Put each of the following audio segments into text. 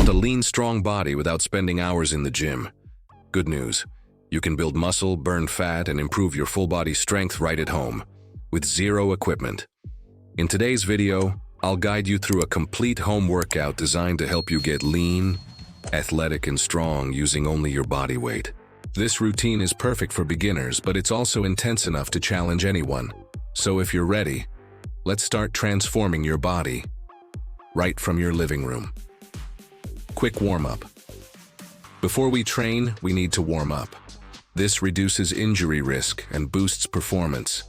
Want a lean, strong body without spending hours in the gym? Good news. You can build muscle, burn fat, and improve your full body strength right at home, with zero equipment. In today's video, I'll guide you through a complete home workout designed to help you get lean, athletic, and strong using only your body weight. This routine is perfect for beginners, but it's also intense enough to challenge anyone. So if you're ready, let's start transforming your body right from your living room. Quick warm-up. Before we train, we need to warm up. This reduces injury risk and boosts performance.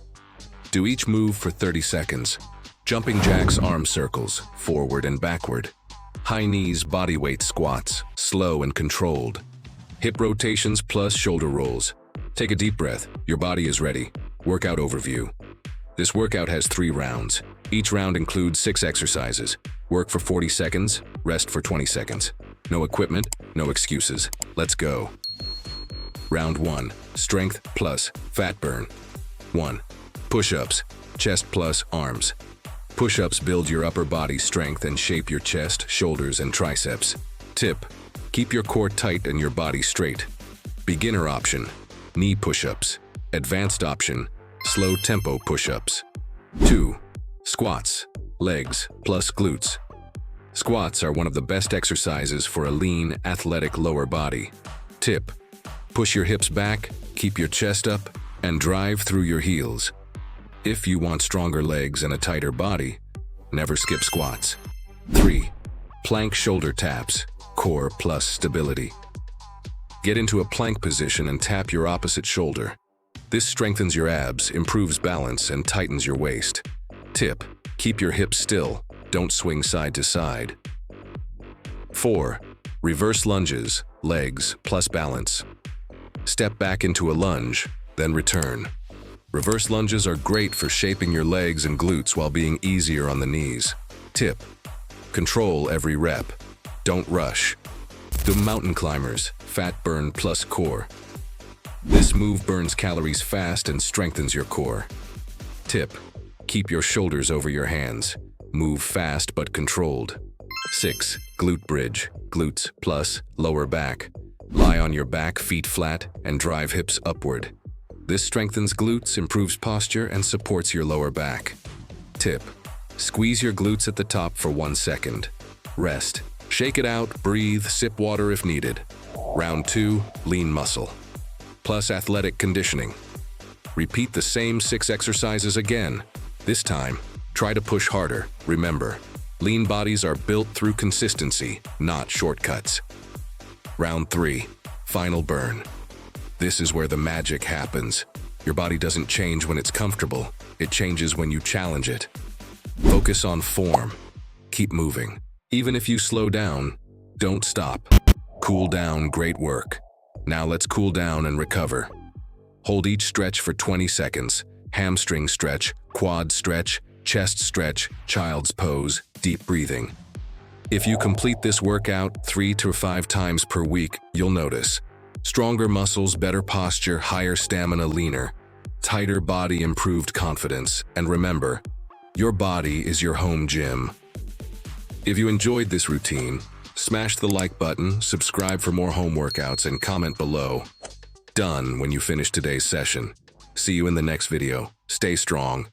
Do each move for 30 seconds. Jumping jacks, arm circles, forward and backward. High knees, body weight squats, slow and controlled. Hip rotations plus shoulder rolls. Take a deep breath. Your body is ready. Workout overview. This workout has 3 rounds. Each round includes 6 exercises. Work for 40 seconds, rest for 20 seconds. No equipment, no excuses. Let's go. Round 1, strength plus fat burn. 1. Push-ups, chest plus arms. Push-ups build your upper body strength and shape your chest, shoulders, and triceps. Tip: keep your core tight and your body straight. Beginner option, knee push-ups. Advanced option, slow tempo push-ups. 2. Squats, legs plus glutes. Squats are one of the best exercises for a lean, athletic lower body. Tip: push your hips back, keep your chest up, and drive through your heels. If you want stronger legs and a tighter body, never skip squats. 3. Plank shoulder taps, core plus stability. Get into a plank position and tap your opposite shoulder. This strengthens your abs, improves balance, and tightens your waist. Tip: keep your hips still, don't swing side to side. 4. Reverse lunges, legs plus balance. Step back into a lunge, then return. Reverse lunges are great for shaping your legs and glutes while being easier on the knees. Tip: control every rep, don't rush. Do mountain climbers, fat burn plus core. This move burns calories fast and strengthens your core. Tip: keep your shoulders over your hands. Move fast but controlled. 6. Glute bridge, glutes plus lower back. Lie on your back, feet flat, and drive hips upward. This strengthens glutes, improves posture, and supports your lower back. Tip: squeeze your glutes at the top for 1 second. Rest. Shake it out, breathe, sip water if needed. Round 2, lean muscle plus athletic conditioning. Repeat the same 6 exercises again. This time, try to push harder. Remember, lean bodies are built through consistency, not shortcuts. Round 3, final burn. This is where the magic happens. Your body doesn't change when it's comfortable. It changes when you challenge it. Focus on form. Keep moving. Even if you slow down, don't stop. Cool down, great work. Now let's cool down and recover. Hold each stretch for 20 seconds. Hamstring stretch, quad stretch, chest stretch, child's pose, deep breathing. If you complete this workout 3 to 5 times per week, you'll notice stronger muscles, better posture, higher stamina, leaner, tighter body, improved confidence. And remember, your body is your home gym. If you enjoyed this routine, smash the like button, subscribe for more home workouts, and comment below "done" when you finish today's session. See you in the next video. Stay strong.